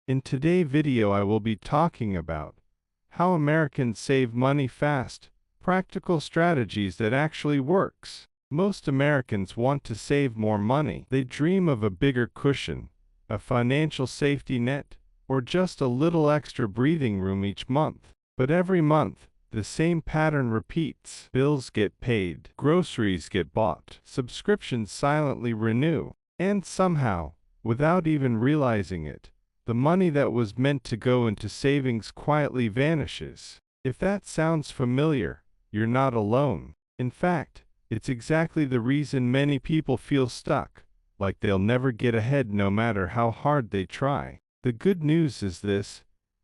In today's video I will be talking about how Americans save money fast, practical strategies that actually works. Most Americans want to save more money. They dream of a bigger cushion, a financial safety net, or just a little extra breathing room each month. But every month, the same pattern repeats. Bills get paid, groceries get bought, subscriptions silently renew, and somehow, without even realizing it, the money that was meant to go into savings quietly vanishes. If that sounds familiar, you're not alone. In fact, it's exactly the reason many people feel stuck, like they'll never get ahead no matter how hard they try. The good news is this: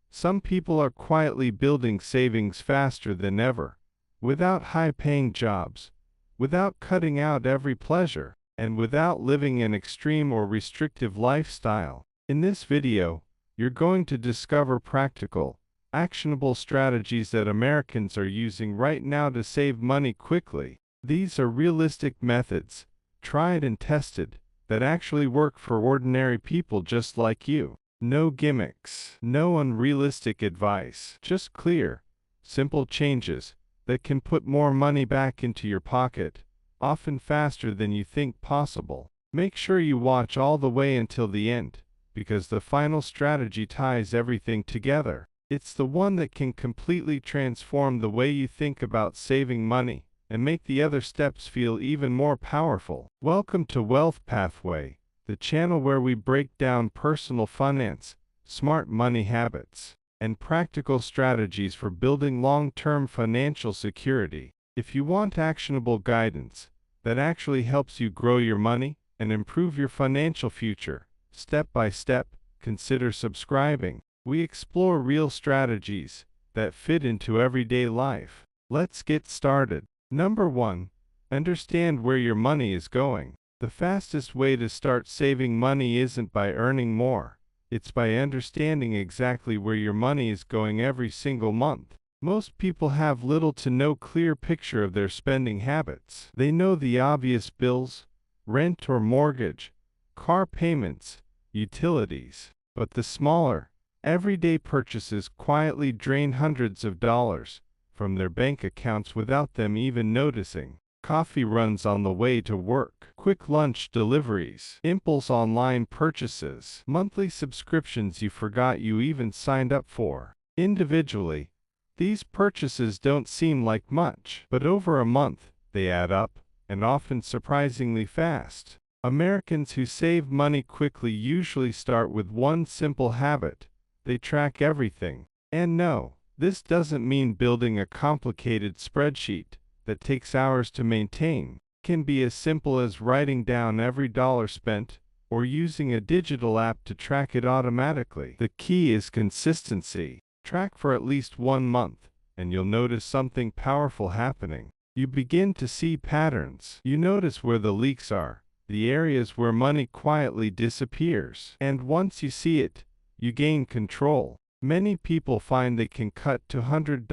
some people are quietly building savings faster than ever, without high-paying jobs, without cutting out every pleasure, and without living an extreme or restrictive lifestyle. In this video, you're going to discover practical, actionable strategies that Americans are using right now to save money quickly. These are realistic methods, tried and tested, that actually work for ordinary people just like you. No gimmicks, no unrealistic advice, just clear, simple changes that can put more money back into your pocket, often faster than you think possible. Make sure you watch all the way until the end, because the final strategy ties everything together. It's the one that can completely transform the way you think about saving money and make the other steps feel even more powerful. Welcome to Wealth Pathway, the channel where we break down personal finance, smart money habits, and practical strategies for building long-term financial security. If you want actionable guidance that actually helps you grow your money and improve your financial future, step by step, consider subscribing. We explore real strategies that fit into everyday life. Let's get started. Number 1. Understand where your money is going. The fastest way to start saving money isn't by earning more. It's by understanding exactly where your money is going every single month. Most people have little to no clear picture of their spending habits. They know the obvious bills, rent or mortgage, car payments, utilities. But the smaller, everyday purchases quietly drain hundreds of dollars from their bank accounts without them even noticing. Coffee runs on the way to work, quick lunch deliveries, impulse online purchases, monthly subscriptions you forgot you even signed up for. Individually, these purchases don't seem like much, but over a month, they add up, and often surprisingly fast. Americans who save money quickly usually start with one simple habit: they track everything. And no, this doesn't mean building a complicated spreadsheet that takes hours to maintain. It can be as simple as writing down every dollar spent, or using a digital app to track it automatically. The key is consistency. Track for at least 1 month, and you'll notice something powerful happening. You begin to see patterns. You notice where the leaks are, the areas where money quietly disappears. And once you see it, you gain control. Many people find they can cut $200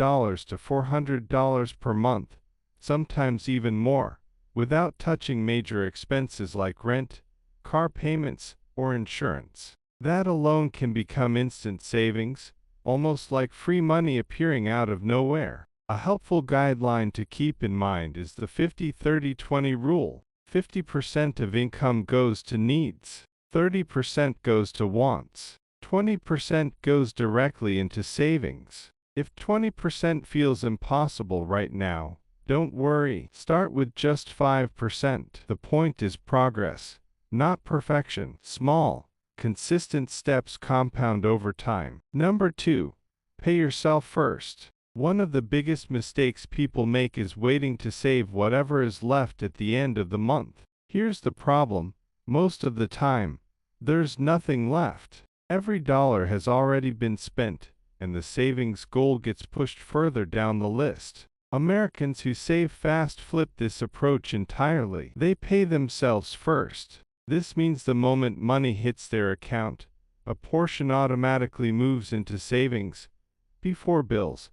to $400 per month, sometimes even more, without touching major expenses like rent, car payments, or insurance. That alone can become instant savings, almost like free money appearing out of nowhere. A helpful guideline to keep in mind is the 50-30-20 rule. 50% of income goes to needs, 30% goes to wants, 20% goes directly into savings. If 20% feels impossible right now, don't worry. Start with just 5%. The point is progress, not perfection. Small, consistent steps compound over time. Number 2. Pay yourself first. One of the biggest mistakes people make is waiting to save whatever is left at the end of the month. Here's the problem: most of the time, there's nothing left. Every dollar has already been spent, and the savings goal gets pushed further down the list. Americans who save fast flip this approach entirely. They pay themselves first. This means the moment money hits their account, a portion automatically moves into savings, before bills,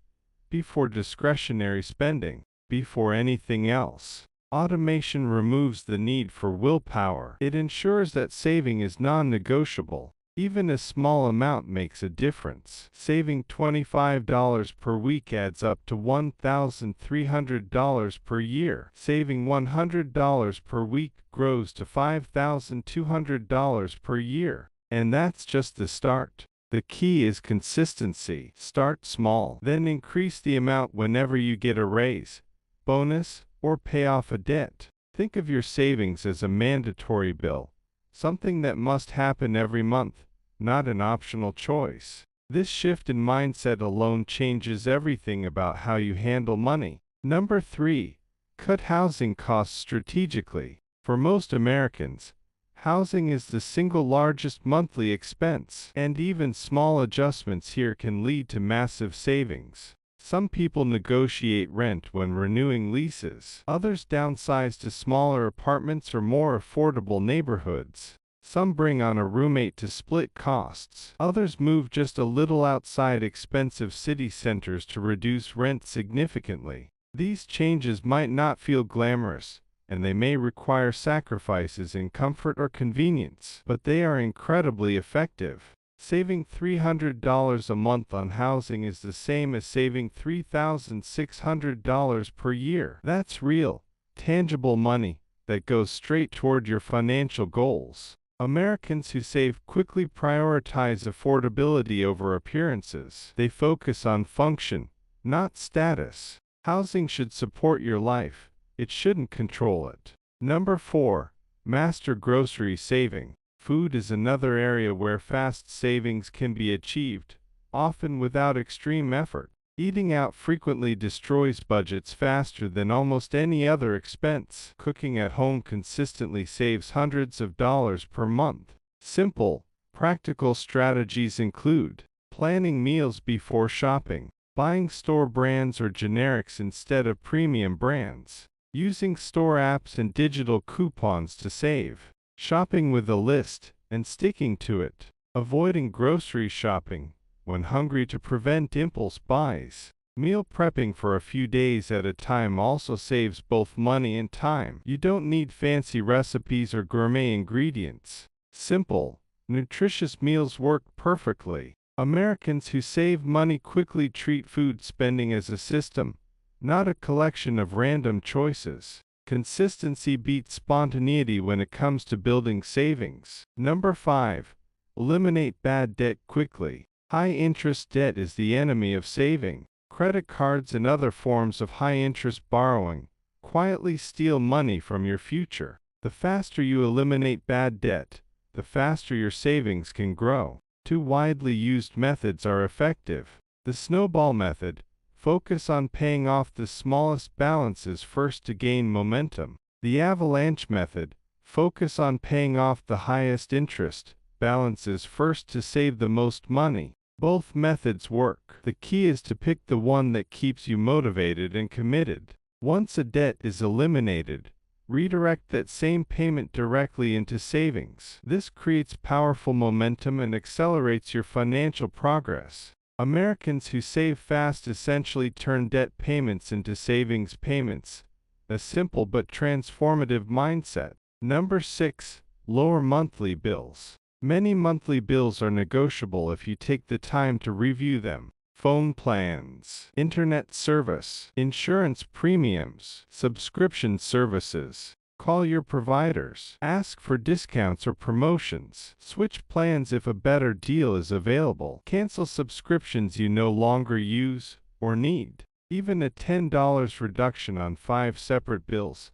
before discretionary spending, before anything else. Automation removes the need for willpower. It ensures that saving is non-negotiable. Even a small amount makes a difference. Saving $25 per week adds up to $1,300 per year. Saving $100 per week grows to $5,200 per year. And that's just the start. The key is consistency. Start small, then increase the amount whenever you get a raise, bonus, or pay off a debt. Think of your savings as a mandatory bill, something that must happen every month, not an optional choice. This shift in mindset alone changes everything about how you handle money. Number 3. Cut housing costs strategically. For most Americans, housing is the single largest monthly expense, and even small adjustments here can lead to massive savings. Some people negotiate rent when renewing leases. Others downsize to smaller apartments or more affordable neighborhoods. Some bring on a roommate to split costs. Others move just a little outside expensive city centers to reduce rent significantly. These changes might not feel glamorous, and they may require sacrifices in comfort or convenience, but they are incredibly effective. Saving $300 a month on housing is the same as saving $3,600 per year. That's real, tangible money that goes straight toward your financial goals. Americans who save quickly prioritize affordability over appearances. They focus on function, not status. Housing should support your life. It shouldn't control it. Number 4. Master grocery saving. Food is another area where fast savings can be achieved, often without extreme effort. Eating out frequently destroys budgets faster than almost any other expense. Cooking at home consistently saves hundreds of dollars per month. Simple, practical strategies include planning meals before shopping, buying store brands or generics instead of premium brands, using store apps and digital coupons to save, shopping with a list and sticking to it, avoiding grocery shopping when hungry to prevent impulse buys. Meal prepping for a few days at a time also saves both money and time. You don't need fancy recipes or gourmet ingredients. Simple, nutritious meals work perfectly. Americans who save money quickly treat food spending as a system, not a collection of random choices. Consistency beats spontaneity when it comes to building savings. Number 5. Eliminate bad debt quickly. High-interest debt is the enemy of saving. Credit cards and other forms of high-interest borrowing quietly steal money from your future. The faster you eliminate bad debt, the faster your savings can grow. 2 widely used methods are effective. The snowball method. Focus on paying off the smallest balances first to gain momentum. The avalanche method. Focus on paying off the highest interest balances first to save the most money. Both methods work. The key is to pick the one that keeps you motivated and committed. Once a debt is eliminated, redirect that same payment directly into savings. This creates powerful momentum and accelerates your financial progress. Americans who save fast essentially turn debt payments into savings payments, a simple but transformative mindset. Number 6. Lower monthly bills. Many monthly bills are negotiable if you take the time to review them. Phone plans, internet service, insurance premiums, subscription services. Call your providers. Ask for discounts or promotions. Switch plans if a better deal is available. Cancel subscriptions you no longer use or need. Even a $10 reduction on 5 separate bills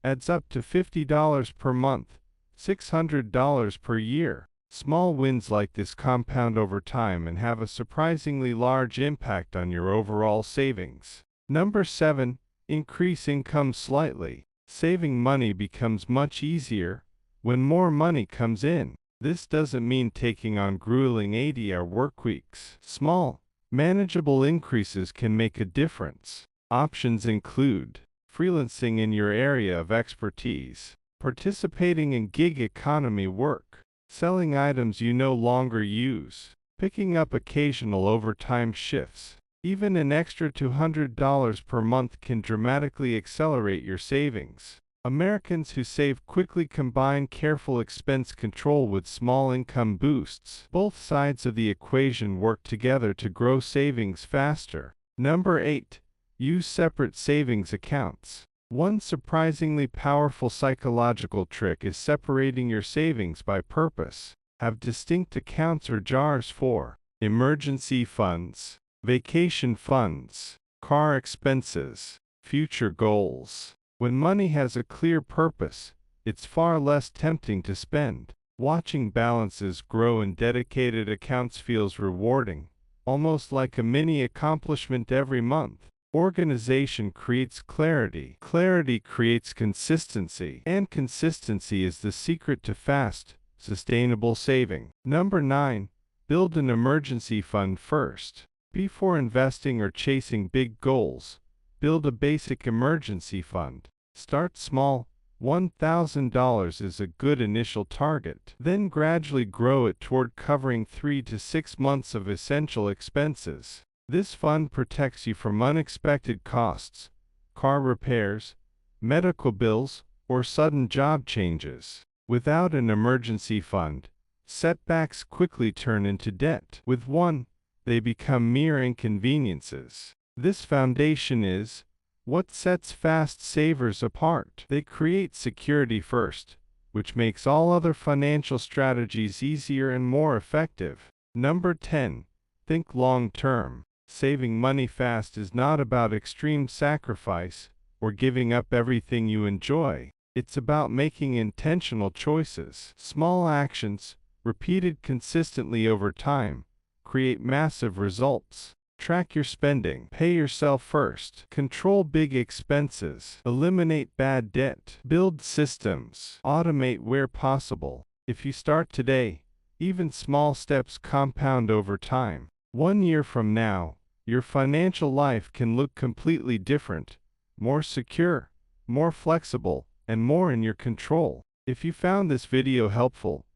adds up to $50 per month, $600 per year. Small wins like this compound over time and have a surprisingly large impact on your overall savings. Number 7. Increase income slightly. Saving money becomes much easier when more money comes in. This doesn't mean taking on grueling 80-hour work weeks. Small, manageable increases can make a difference. Options include freelancing in your area of expertise, participating in gig economy work, selling items you no longer use, picking up occasional overtime shifts. Even an extra $200 per month can dramatically accelerate your savings. Americans who save quickly combine careful expense control with small income boosts. Both sides of the equation work together to grow savings faster. Number 8. Use separate savings accounts. One surprisingly powerful psychological trick is separating your savings by purpose. Have distinct accounts or jars for emergency funds, vacation funds, car expenses, future goals. When money has a clear purpose, it's far less tempting to spend. Watching balances grow in dedicated accounts feels rewarding, almost like a mini accomplishment every month. Organization creates clarity. Clarity creates consistency. And consistency is the secret to fast, sustainable saving. Number 9. Build an emergency fund first. Before investing or chasing big goals, build a basic emergency fund. Start small. $1,000 is a good initial target. Then gradually grow it toward covering 3 to 6 months of essential expenses. This fund protects you from unexpected costs, car repairs, medical bills, or sudden job changes. Without an emergency fund, setbacks quickly turn into debt. With one, they become mere inconveniences. This foundation is what sets fast savers apart. They create security first, which makes all other financial strategies easier and more effective. Number 10. Think long-term. Saving money fast is not about extreme sacrifice or giving up everything you enjoy. It's about making intentional choices. Small actions, repeated consistently over time, create massive results. Track your spending. Pay yourself first. Control big expenses. Eliminate bad debt. Build systems. Automate where possible. If you start today, even small steps compound over time. 1 year from now, your financial life can look completely different, more secure, more flexible, and more in your control. If you found this video helpful,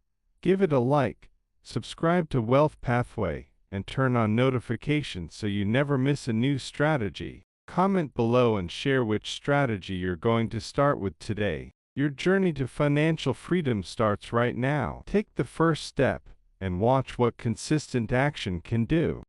give it a like, subscribe to Wealth Pathway, and turn on notifications so you never miss a new strategy. Comment below and share which strategy you're going to start with today. Your journey to financial freedom starts right now. Take the first step and watch what consistent action can do.